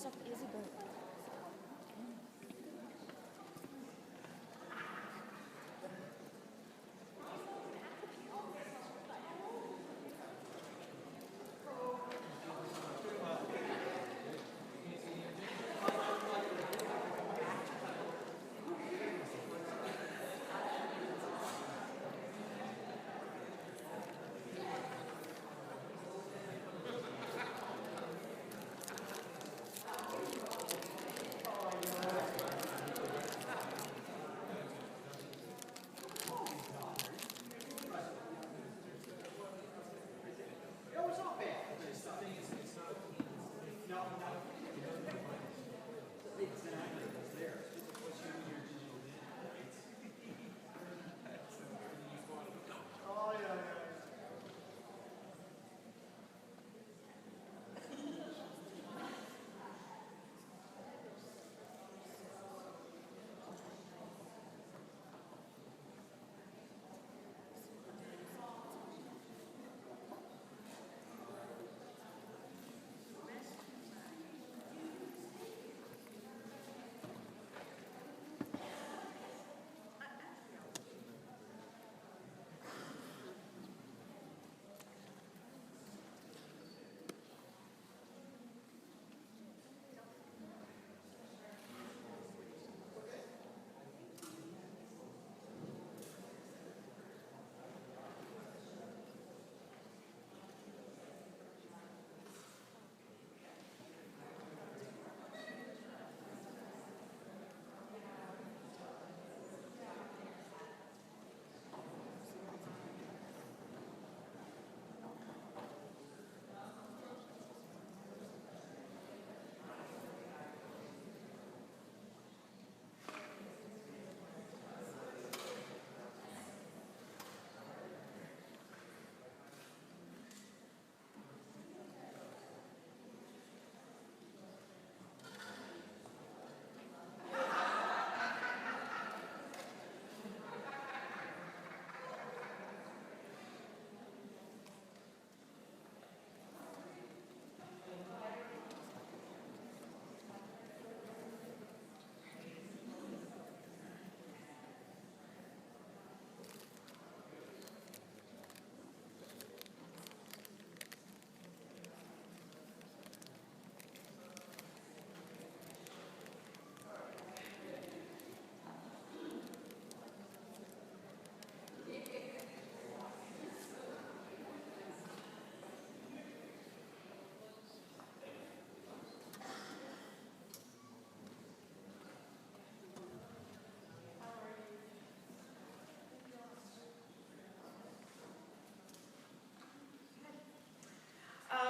stuff is a good.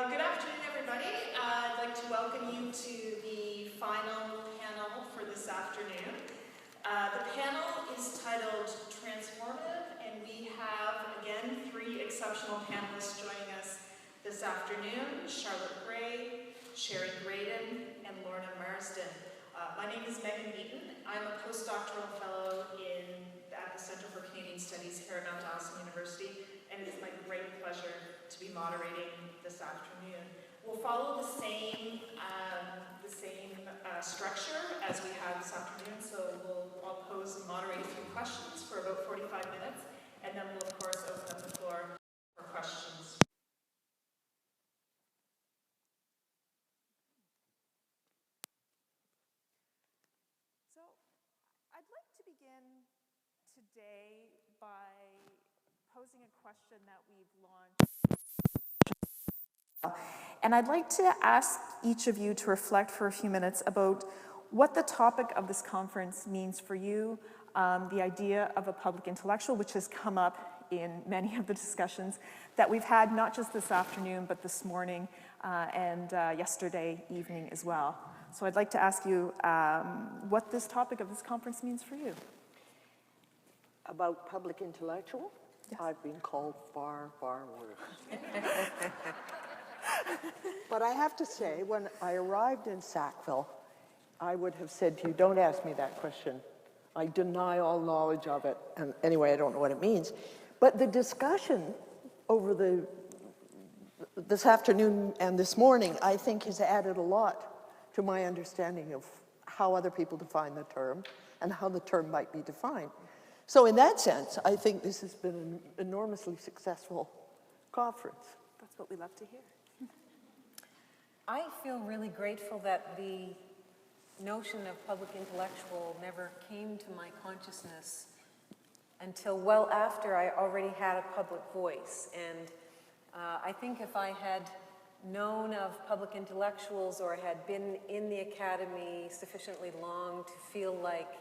Good afternoon, everybody. I'd like to welcome you to the final panel for this afternoon. The panel is titled Transformative, and we have, again, 3 exceptional panelists joining us this afternoon: Charlotte Gray, Sharon Graydon, and Lorna Marsden. My name is Megan Beaton. I'm a postdoctoral fellow at the Center for Canadian Studies here at Mount Allison University, and it is my great pleasure to be moderating this afternoon. We'll follow the same structure as we had this afternoon, so I'll pose and moderate a few questions for about 45 minutes, and then we'll of course open up the floor for questions. So I'd like to begin today by posing a question that we've launched. And I'd like to ask each of you to reflect for a few minutes about what the topic of this conference means for you, the idea of a public intellectual, which has come up in many of the discussions that we've had, not just this afternoon, but this morning and yesterday evening as well. So I'd like to ask you what this topic of this conference means for you. About public intellectual? Yes. I've been called far, far worse. But I have to say, when I arrived in Sackville, I would have said to you, don't ask me that question. I deny all knowledge of it. And anyway, I don't know what it means. But the discussion over this afternoon and this morning, I think, has added a lot to my understanding of how other people define the term and how the term might be defined. So in that sense, I think this has been an enormously successful conference. That's what we love to hear. I feel really grateful that the notion of public intellectual never came to my consciousness until well after I already had a public voice. And I think if I had known of public intellectuals or had been in the academy sufficiently long to feel like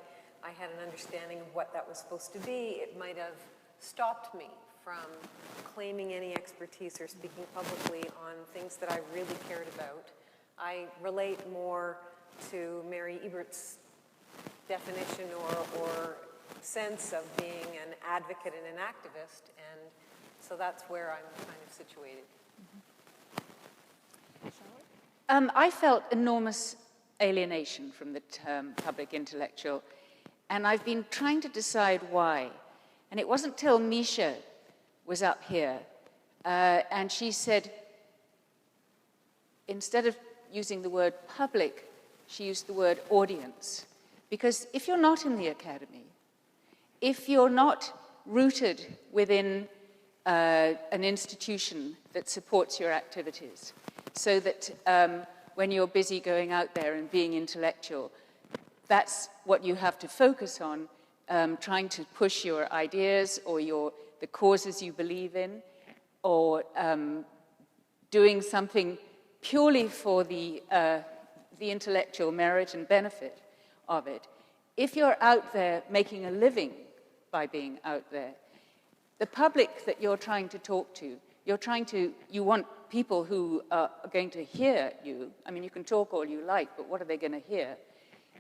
I had an understanding of what that was supposed to be, it might have stopped me from claiming any expertise or speaking publicly on things that I really cared about. I relate more to Mary Ebert's definition or sense of being an advocate and an activist, and so that's where I'm kind of situated. I felt enormous alienation from the term public intellectual, and I've been trying to decide why. And it wasn't till Misha was up here, and she said, instead of using the word public, she used the word audience. Because if you're not in the academy, if you're not rooted within an institution that supports your activities, so that when you're busy going out there and being intellectual, that's what you have to focus on, trying to push your ideas or the causes you believe in, or doing something purely for the intellectual merit and benefit of it. If you're out there making a living by being out there, the public that you're trying to talk to, you want people who are going to hear you. I mean, you can talk all you like, but what are they going to hear?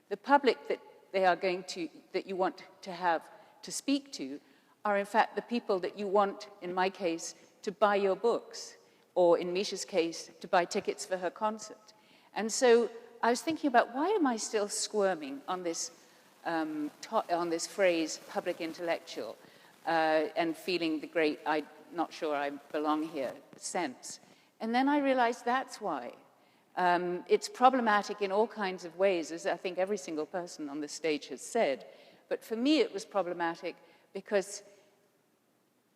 The public that you want to have to speak to are in fact the people that you want, in my case, to buy your books, or in Misha's case, to buy tickets for her concert. And so I was thinking about, why am I still squirming on this phrase, public intellectual, and feeling the great, I'm not sure I belong here, sense. And then I realized that's why. It's problematic in all kinds of ways, as I think every single person on this stage has said. But for me, it was problematic because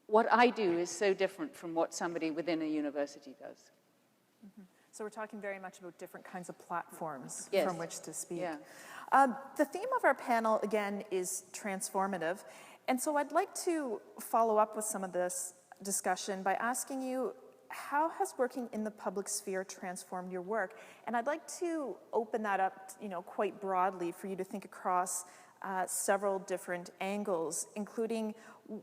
what I do is so different from what somebody within a university does. Mm-hmm. So we're talking very much about different kinds of platforms Yes. from which to speak. Yeah. The theme of our panel, again, is transformative. And so I'd like to follow up with some of this discussion by asking you, how has working in the public sphere transformed your work? And I'd like to open that up, quite broadly for you to think across several different angles, including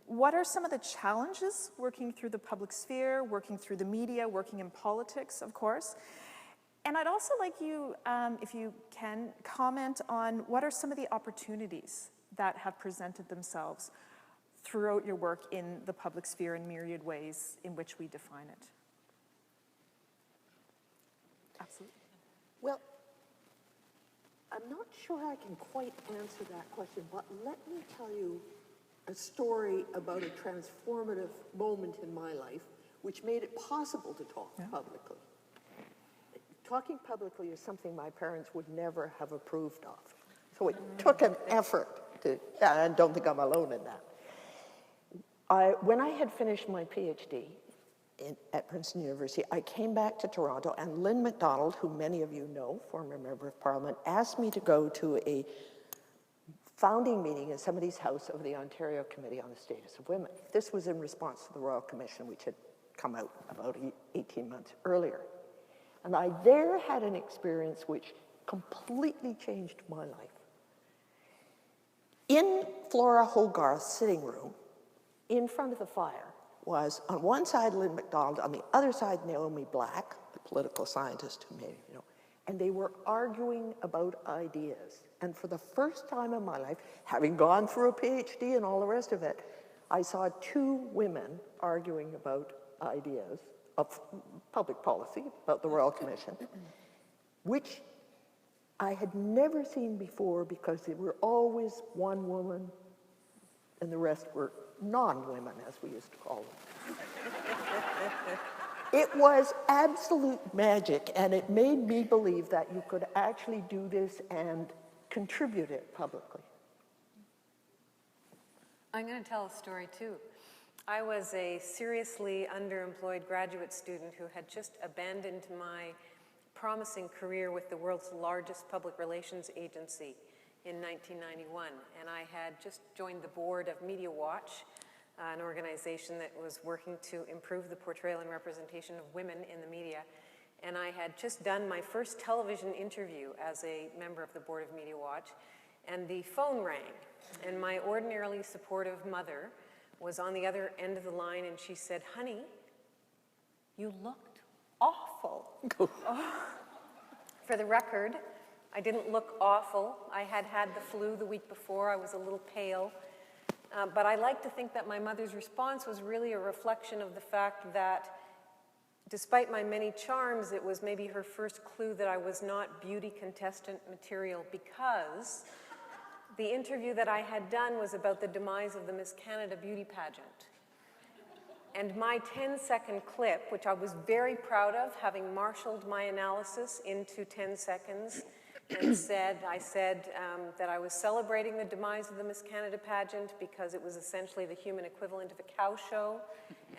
what are some of the challenges working through the public sphere, working through the media, working in politics, of course. And I'd also like you, if you can, comment on what are some of the opportunities that have presented themselves throughout your work in the public sphere in myriad ways in which we define it. Absolutely. Well, I'm not sure I can quite answer that question, but let me tell you a story about a transformative moment in my life which made it possible to talk publicly. Talking publicly is something my parents would never have approved of. So it took an effort to, and I don't think I'm alone in that. When I had finished my PhD at Princeton University, I came back to Toronto, and Lynn MacDonald, who many of you know, former member of Parliament, asked me to go to a founding meeting in somebody's house of the Ontario Committee on the Status of Women. This was in response to the Royal Commission, which had come out about 18 months earlier. And I there had an experience which completely changed my life. In Flora Hogarth's sitting room, in front of the fire, was on one side Lynn MacDonald, on the other side Naomi Black, the political scientist who made it, and they were arguing about ideas. And for the first time in my life, having gone through a PhD and all the rest of it, I saw two women arguing about ideas of public policy, about the Royal Commission, which I had never seen before because they were always one woman and the rest were non-women, as we used to call them. It was absolute magic, and it made me believe that you could actually do this and contribute it publicly. I'm going to tell a story too. I was a seriously underemployed graduate student who had just abandoned my promising career with the world's largest public relations agency in 1991. And I had just joined the board of Media Watch, an organization that was working to improve the portrayal and representation of women in the media. And I had just done my first television interview as a member of the board of Media Watch, and the phone rang. And my ordinarily supportive mother was on the other end of the line, and she said, "Honey, you looked awful." For the record, I didn't look awful. I had had the flu the week before. I was a little pale. But I like to think that my mother's response was really a reflection of the fact that despite my many charms, it was maybe her first clue that I was not beauty contestant material, because the interview that I had done was about the demise of the Miss Canada beauty pageant. And my 10-second clip, which I was very proud of, having marshaled my analysis into 10 seconds, and I said that I was celebrating the demise of the Miss Canada pageant because it was essentially the human equivalent of a cow show,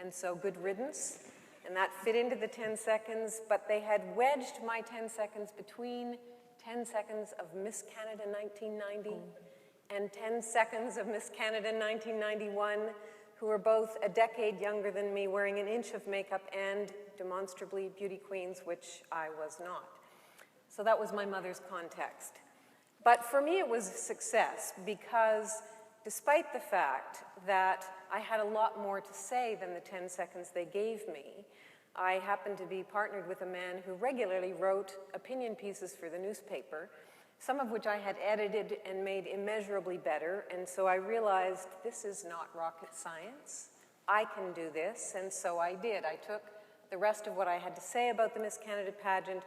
and so good riddance. And that fit into the 10 seconds, but they had wedged my 10 seconds between 10 seconds of Miss Canada 1990 and 10 seconds of Miss Canada 1991, who were both a decade younger than me, wearing an inch of makeup and demonstrably beauty queens, which I was not. So that was my mother's context. But for me, it was a success because despite the fact that I had a lot more to say than the 10 seconds they gave me, I happened to be partnered with a man who regularly wrote opinion pieces for the newspaper, some of which I had edited and made immeasurably better, and so I realized this is not rocket science. I can do this, and so I did. I took the rest of what I had to say about the Miss Canada pageant,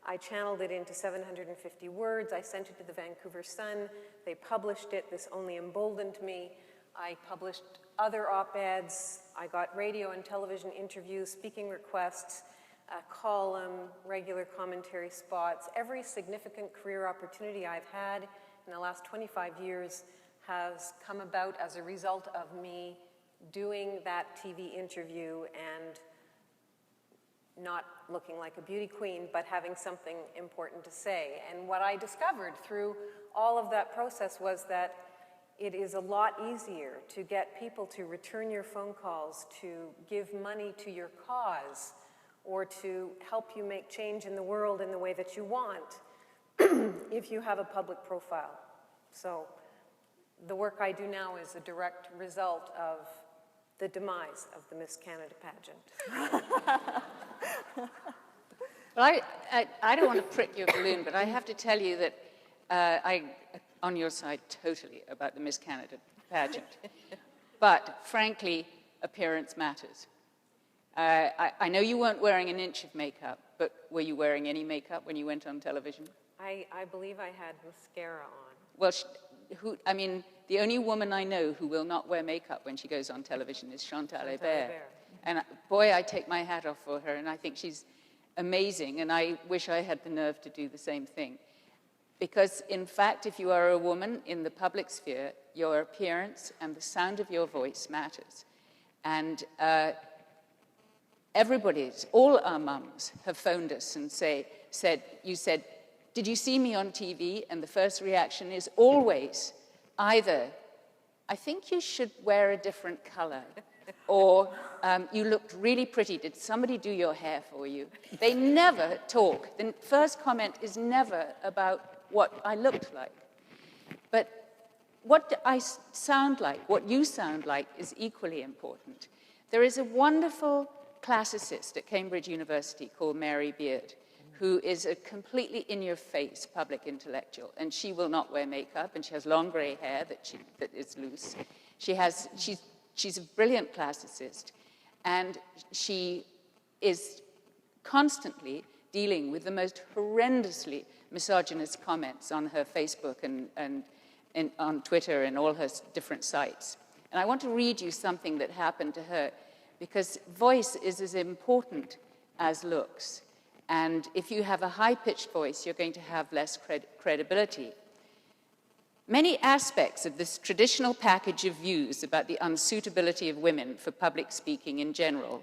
I channeled it into 750 words, I sent it to the Vancouver Sun, they published it, this only emboldened me. I published other op-eds, I got radio and television interviews, speaking requests, a column, regular commentary spots. Every significant career opportunity I've had in the last 25 years has come about as a result of me doing that TV interview and not looking like a beauty queen, but having something important to say. And what I discovered through all of that process was that it is a lot easier to get people to return your phone calls, to give money to your cause, or to help you make change in the world in the way that you want if you have a public profile. So the work I do now is a direct result of the demise of the Miss Canada pageant. Well, I don't want to prick your balloon, but I have to tell you that I'm on your side totally about the Miss Canada pageant. But frankly, appearance matters. I know you weren't wearing an inch of makeup, but were you wearing any makeup when you went on television? I believe I had mascara on. Well, the only woman I know who will not wear makeup when she goes on television is Chantal Hébert. And boy, I take my hat off for her, and I think she's amazing, and I wish I had the nerve to do the same thing. Because, in fact, if you are a woman in the public sphere, your appearance and the sound of your voice matters. And all our mums have phoned us and said, "Did you see me on TV?" And the first reaction is always either, "I think you should wear a different color," or "You looked really pretty. Did somebody do your hair for you?" They never talk. The first comment is never about what I looked like. But what I sound like, what you sound like, is equally important. There is a wonderful classicist at Cambridge University called Mary Beard, who is a completely in-your-face public intellectual, and she will not wear makeup, and she has long grey hair that is loose. She's a brilliant classicist, and she is constantly dealing with the most horrendously misogynist comments on her Facebook and on Twitter and all her different sites. And I want to read you something that happened to her, because voice is as important as looks. And if you have a high-pitched voice, you're going to have less credibility. Many aspects of this traditional package of views about the unsuitability of women for public speaking in general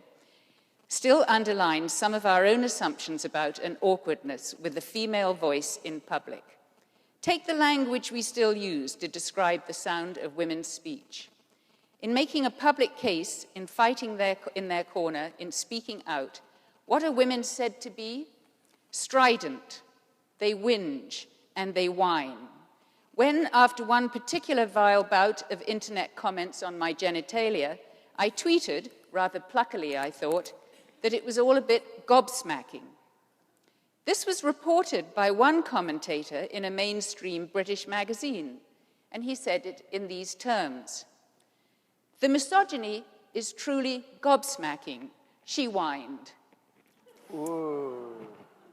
still underline some of our own assumptions about an awkwardness with the female voice in public. Take the language we still use to describe the sound of women's speech. In making a public case, in fighting in their corner, in speaking out, what are women said to be? Strident. They whinge and they whine. When, after one particular vile bout of internet comments on my genitalia, I tweeted, rather pluckily I thought, that it was all a bit gobsmacking. This was reported by one commentator in a mainstream British magazine, and he said it in these terms. The misogyny is truly gobsmacking, she whined. Ooh.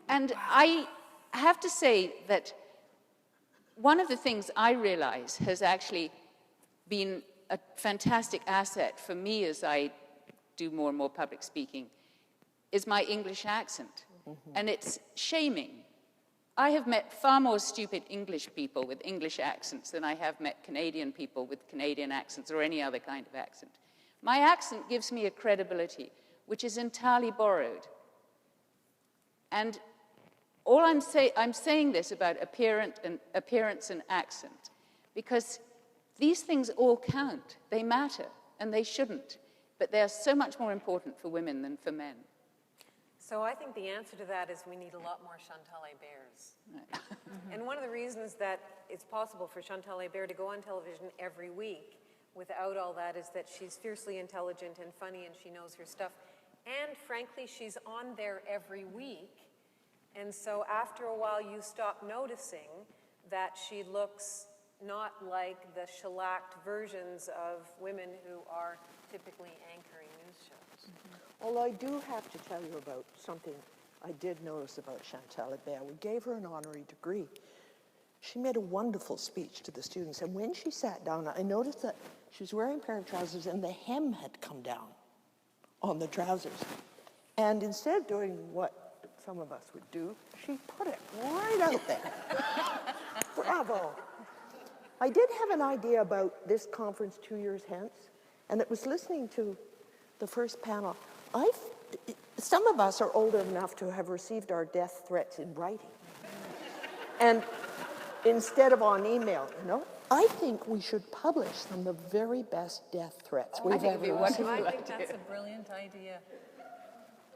And I have to say that one of the things I realize has actually been a fantastic asset for me as I do more and more public speaking is my English accent. And it's shaming. I have met far more stupid English people with English accents than I have met Canadian people with Canadian accents or any other kind of accent. My accent gives me a credibility which is entirely borrowed. And I'm saying this about appearance and accent because these things all count. They matter, and they shouldn't. But they're so much more important for women than for men. So I think the answer to that is we need a lot more Chantal Héberts. And one of the reasons that it's possible for Chantal Hébert to go on television every week without all that is that she's fiercely intelligent and funny and she knows her stuff. And frankly, she's on there every week. And so after a while, you stop noticing that she looks not like the shellacked versions of women who are typically anchoring news shows. Well, I do have to tell you about something I did notice about Chantal Hébert. We gave her an honorary degree. She made a wonderful speech to the students, and when she sat down, I noticed that she was wearing a pair of trousers and the hem had come down on the trousers. And instead of doing what some of us would do, she put it right out there. Bravo. I did have an idea about this conference 2 years hence, and it was listening to the first panel. Some of us are old enough to have received our death threats in writing. And instead of on email, you know, I think we should publish some of the very best death threats we've ever received. I think that's a brilliant idea.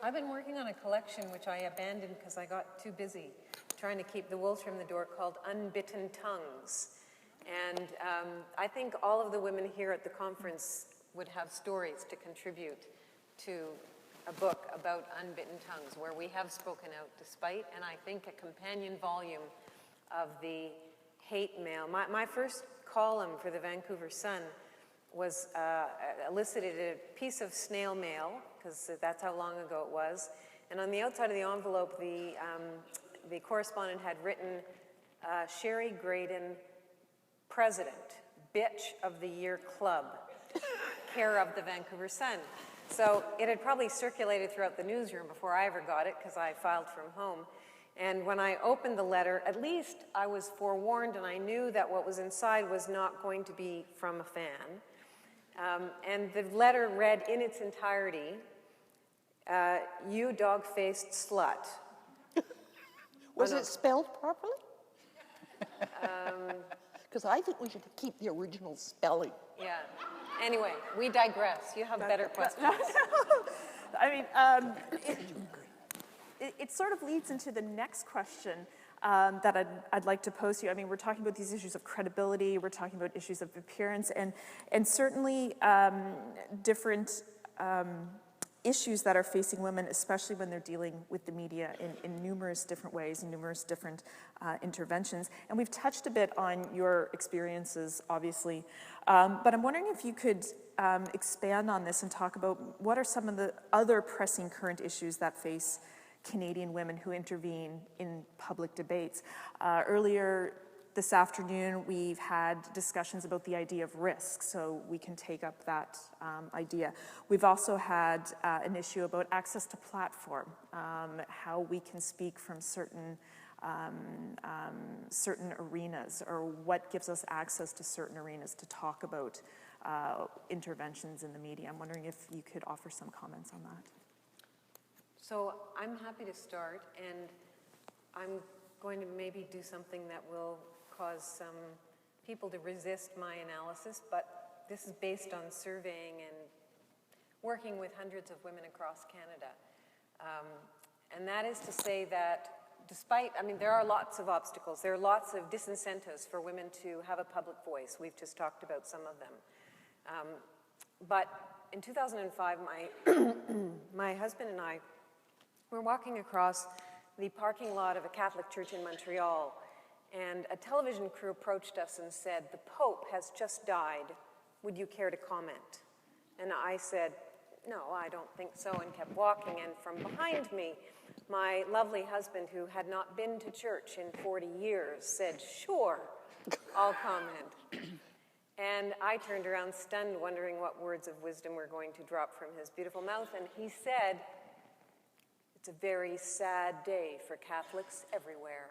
I've been working on a collection which I abandoned because I got too busy trying to keep the wolves from the door called Unbitten Tongues. And I think all of the women here at the conference would have stories to contribute to a book about unbitten tongues where we have spoken out despite, and I think a companion volume of the hate mail. My first column for the Vancouver Sun was elicited a piece of snail mail, because that's how long ago it was, and on the outside of the envelope, the correspondent had written, Sherry Graydon, President, Bitch of the Year Club, care of the Vancouver Sun. So it had probably circulated throughout the newsroom before I ever got it, because I filed from home. And when I opened the letter, at least I was forewarned, and I knew that what was inside was not going to be from a fan. And the letter read in its entirety, you dog-faced slut. Was it spelled properly? Because I think we should keep the original spelling. Yeah. Anyway, we digress. You have better questions. I mean, it sort of leads into the next question that I'd like to pose to you. I mean, we're talking about these issues of credibility, we're talking about issues of appearance, and certainly different issues that are facing women, especially when they're dealing with the media in numerous different ways, in numerous different interventions. And we've touched a bit on your experiences, obviously, but I'm wondering if you could expand on this and talk about what are some of the other pressing current issues that face Canadian women who intervene in public debates. Earlier this afternoon, we've had discussions about the idea of risk, so we can take up that idea. We've also had an issue about access to platform, how we can speak from certain arenas, or what gives us access to certain arenas to talk about interventions in the media. I'm wondering if you could offer some comments on that. So I'm happy to start, and I'm going to maybe do something that will cause some people to resist my analysis, but this is based on surveying and working with hundreds of women across Canada. And that is to say that despite, I mean, there are lots of obstacles, there are lots of disincentives for women to have a public voice. We've just talked about some of them. But in 2005, my husband and I were walking across the parking lot of a Catholic church in Montreal, and a television crew approached us and said, "The Pope has just died. Would you care to comment?" And I said, "No, I don't think so," and kept walking. And from behind me, my lovely husband, who had not been to church in 40 years, said, "Sure, I'll comment." And I turned around stunned, wondering what words of wisdom were going to drop from his beautiful mouth, and he said, "It's a very sad day for Catholics everywhere."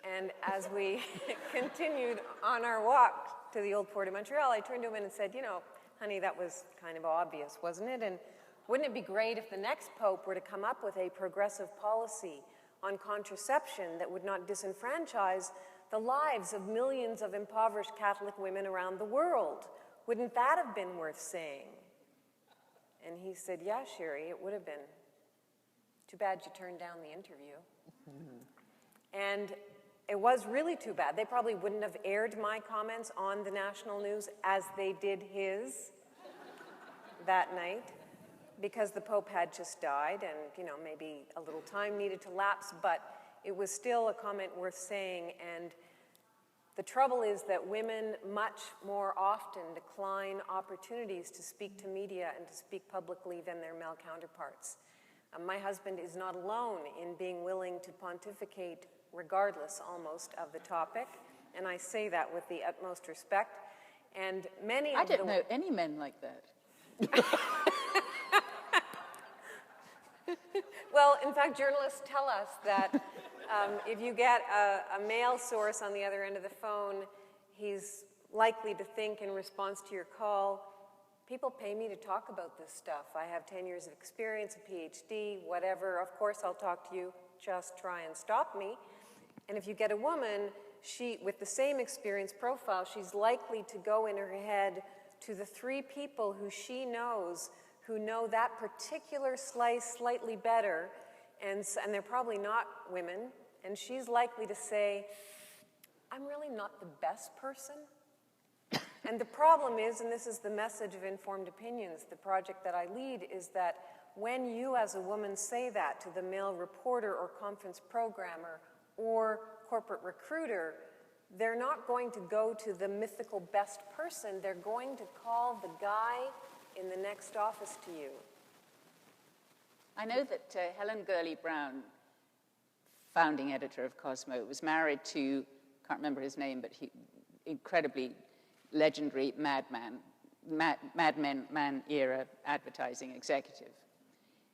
And as we continued on our walk to the old port of Montreal, I turned to him and said, "You know, honey, that was kind of obvious, wasn't it? And wouldn't it be great if the next Pope were to come up with a progressive policy on contraception that would not disenfranchise the lives of millions of impoverished Catholic women around the world? Wouldn't that have been worth saying?" And he said, "Yeah, Sherry, it would have been. Too bad you turned down the interview." And it was really too bad. They probably wouldn't have aired my comments on the national news as they did his that night, because the Pope had just died, and, you know, maybe a little time needed to lapse, but it was still a comment worth saying. And the trouble is that women much more often decline opportunities to speak to media and to speak publicly than their male counterparts. My husband is not alone in being willing to pontificate regardless almost of the topic, and I say that with the utmost respect. And many I of don't know any men like that. Well, in fact, journalists tell us that if you get a male source on the other end of the phone, he's likely to think in response to your call, "People pay me to talk about this stuff. I have 10 years of experience, a PhD, whatever. Of course I'll talk to you. Just try and stop me." And if you get a woman, she, with the same experience profile, she's likely to go in her head to the 3 people who she knows who know that particular slice slightly better, and they're probably not women, and she's likely to say, "I'm really not the best person." And the problem is, and this is the message of Informed Opinions, the project that I lead, is that when you as a woman say that to the male reporter or conference programmer or corporate recruiter, they're not going to go to the mythical best person, they're going to call the guy in the next office to you. I know that Helen Gurley Brown, founding editor of Cosmo, was married to, can't remember his name, but he incredibly legendary Mad Men era advertising executive.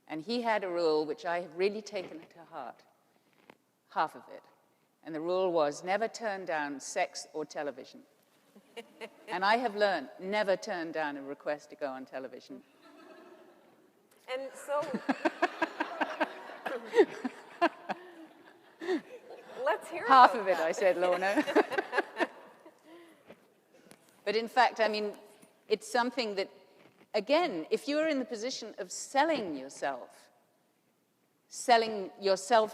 And he had a rule which I have really taken to heart, half of it. And the rule was never turn down sex or television. And I have learned never turn down a request to go on television. And so, let's hear Half about of it, that. I said, Lorna. But in fact, I mean, it's something that, again, if you're in the position of selling yourself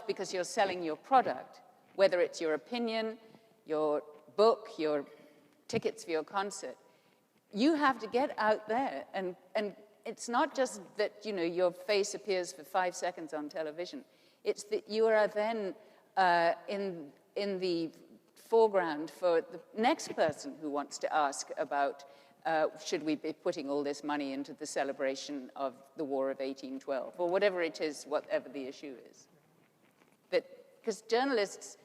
because you're selling your product, whether it's your opinion, your book, your tickets for your concert, you have to get out there. And it's not just that, you know, your face appears for 5 seconds on television. It's that you are then in the foreground for the next person who wants to ask about should we be putting all this money into the celebration of the War of 1812, or whatever it is, whatever the issue is. But because journalists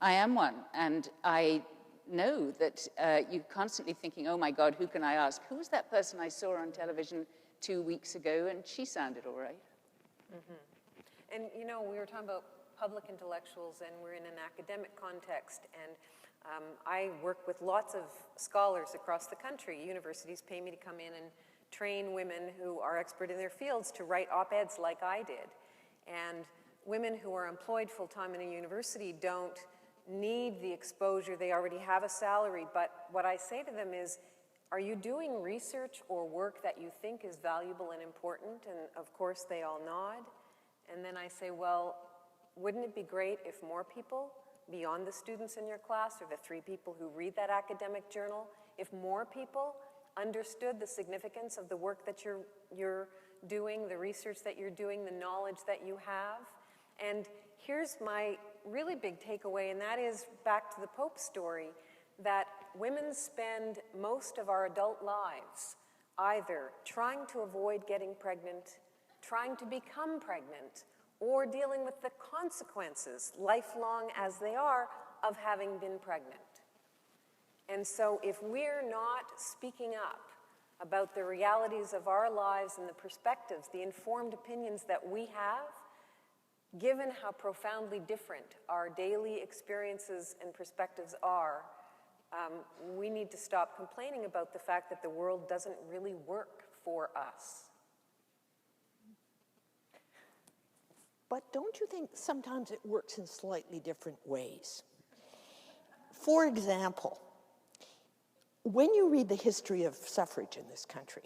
I am one, and I know that you're constantly thinking, oh my God, who can I ask? Who was that person I saw on television 2 weeks ago, and she sounded all right. And you know, we were talking about public intellectuals, and we're in an academic context, and I work with lots of scholars across the country. Universities pay me to come in and train women who are expert in their fields to write op-eds like I did. And women who are employed full-time in a university don't need the exposure. They already have a salary. But what I say to them is, are you doing research or work that you think is valuable and important? And of course they all nod. And then I say, well, wouldn't it be great if more people, beyond the students in your class or the 3 people who read that academic journal, if more people understood the significance of the work that you're doing, the research that you're doing, the knowledge that you have? And here's my really big takeaway, and that is back to the Pope story, that women spend most of our adult lives either trying to avoid getting pregnant, trying to become pregnant, or dealing with the consequences, lifelong as they are, of having been pregnant. And so if we're not speaking up about the realities of our lives and the perspectives, the informed opinions that we have, given how profoundly different our daily experiences and perspectives are, we need to stop complaining about the fact that the world doesn't really work for us. But don't you think sometimes it works in slightly different ways? For example, when you read the history of suffrage in this country,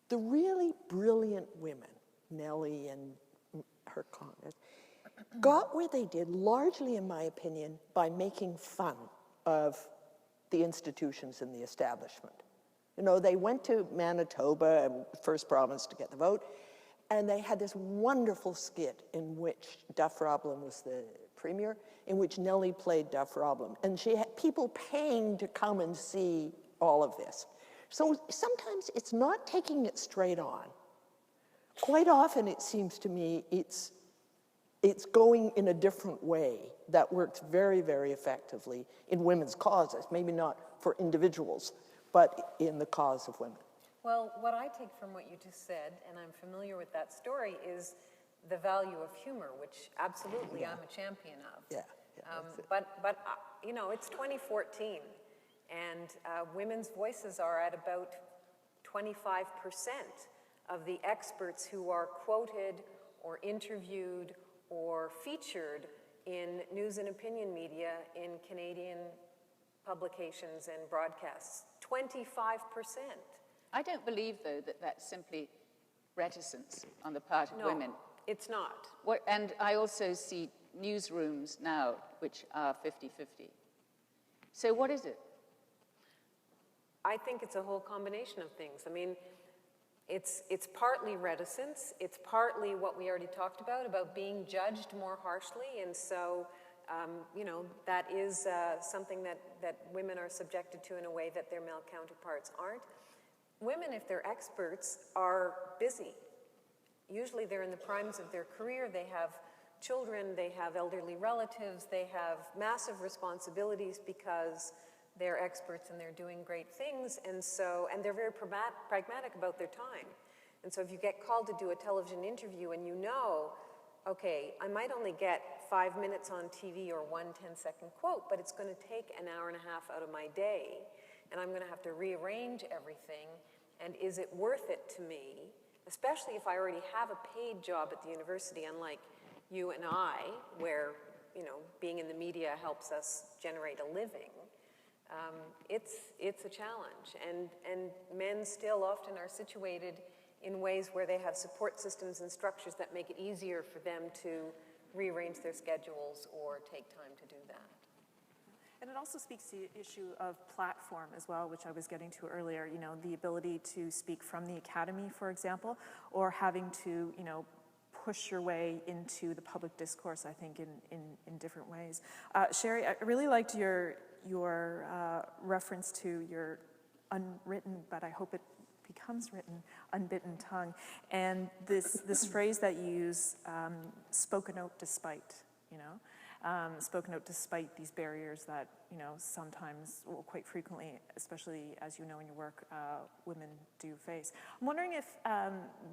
the really brilliant women, Nellie and her Congress, got where they did largely, in my opinion, by making fun of the institutions and the establishment. You know, they went to Manitoba, first province to get the vote, and they had this wonderful skit in which Duff Roblin was the premier, in which Nellie played Duff Roblin. And she had people paying to come and see all of this. So sometimes it's not taking it straight on. Quite often, it seems to me, it's going in a different way that works very, very effectively in women's causes, maybe not for individuals, but in the cause of women. Well, what I take from what you just said, and I'm familiar with that story, is the value of humor, which absolutely I'm a champion of. But you know, it's 2014, and women's voices are at about 25% of the experts who are quoted or interviewed or featured in news and opinion media in Canadian publications and broadcasts. 25%. I don't believe, though, that that's simply reticence on the part of women. No, it's not. And I also see newsrooms now which are 50-50. So what is it? I think it's a whole combination of things. I mean, it's partly reticence. It's partly what we already talked about being judged more harshly. And so, you know, that is something that women are subjected to in a way that their male counterparts aren't. Women, if they're experts, are busy. Usually they're in the primes of their career. They have children. They have elderly relatives. They have massive responsibilities because they're experts and they're doing great things. And they're very pragmatic about their time. And so if you get called to do a television interview and you know, okay, I might only get 5 minutes on TV or 1 10-second quote, but it's going to take an hour and a half out of my day, and I'm going to have to rearrange everything. And is it worth it to me, especially if I already have a paid job at the university, unlike you and I, where, you know, being in the media helps us generate a living. It's a challenge. And men still often are situated in ways where they have support systems and structures that make it easier for them to rearrange their schedules or take time to do that. And it also speaks to the issue of platform as well, which I was getting to earlier, you know, the ability to speak from the academy, for example, or having to, you know, push your way into the public discourse, I think, in different ways. Sherry, I really liked your reference to your unwritten, but I hope it becomes written, unbitten tongue, and this phrase that you use, spoken out despite, you know. spoken out despite these barriers that, you know, sometimes, well, quite frequently, especially as you know in your work, women do face. I'm wondering if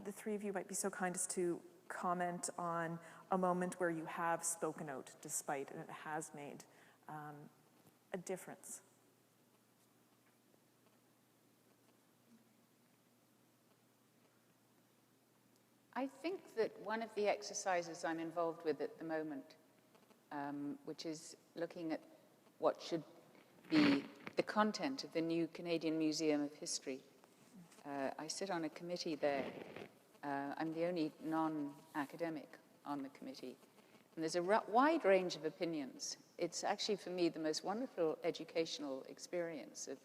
the three of you might be so kind as to comment on a moment where you have spoken out despite, and it has made a difference. I think that one of the exercises I'm involved with at the moment, which is looking at what should be the content of the new Canadian Museum of History. I sit on a committee there. I'm the only non-academic on the committee. And there's a wide range of opinions. It's actually, for me, the most wonderful educational experience of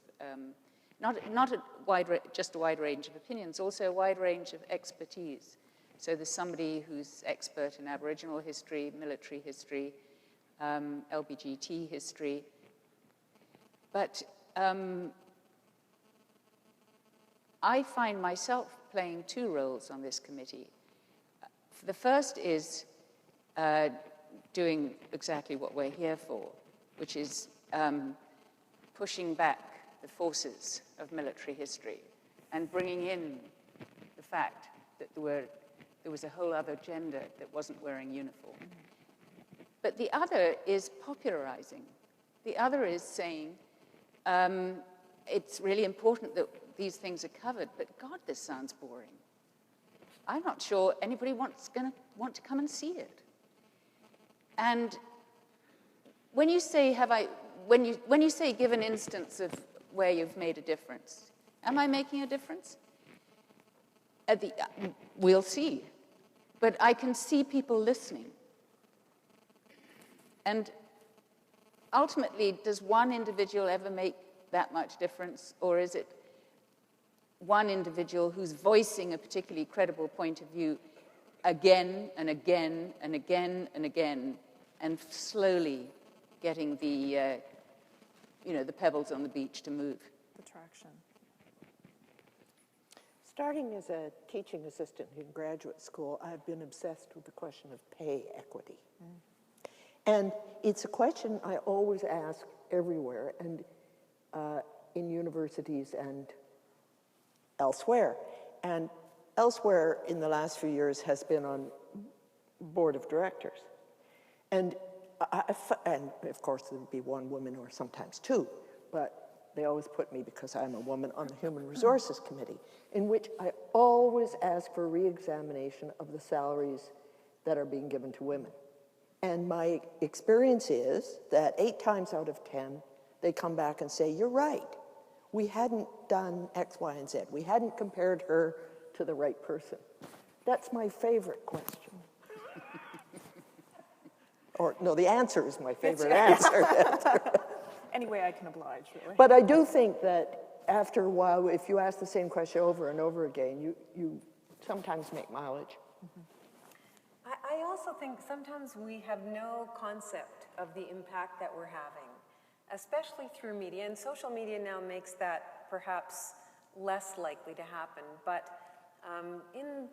just a wide range of opinions, also a wide range of expertise. So there's somebody who's expert in Aboriginal history, military history, LBGT history. But I find myself playing two roles on this committee. The first is doing exactly what we're here for, which is pushing back the forces of military history and bringing in the fact that there was a whole other gender that wasn't wearing uniform. But the other is popularizing. The other is saying, it's really important that these things are covered, but God, this sounds boring. I'm not sure anybody going to want to come and see it. And when you say, when you say give an instance of where you've made a difference, am I making a difference? We'll see. But I can see people listening. And ultimately, does one individual ever make that much difference? Or is it one individual who's voicing a particularly credible point of view again and again and again and again, and slowly getting the pebbles on the beach to move? The traction. Starting as a teaching assistant in graduate school, I've been obsessed with the question of pay equity. And it's a question I always ask everywhere, and in universities and elsewhere. And elsewhere in the last few years has been on board of directors. And of course there would be one woman or sometimes two, but they always put me, because I'm a woman, on the Human Resources Committee, in which I always ask for re-examination of the salaries that are being given to women. And my experience is that 8 times out of 10, they come back and say, you're right. We hadn't done X, Y, and Z. We hadn't compared her to the right person. That's my favorite question. Or, no, the answer is my favorite answer. Any way I can oblige, really. But I do think that after a while, if you ask the same question over and over again, you sometimes make mileage. I also think sometimes we have no concept of the impact that we're having, especially through media. And social media now makes that perhaps less likely to happen. But in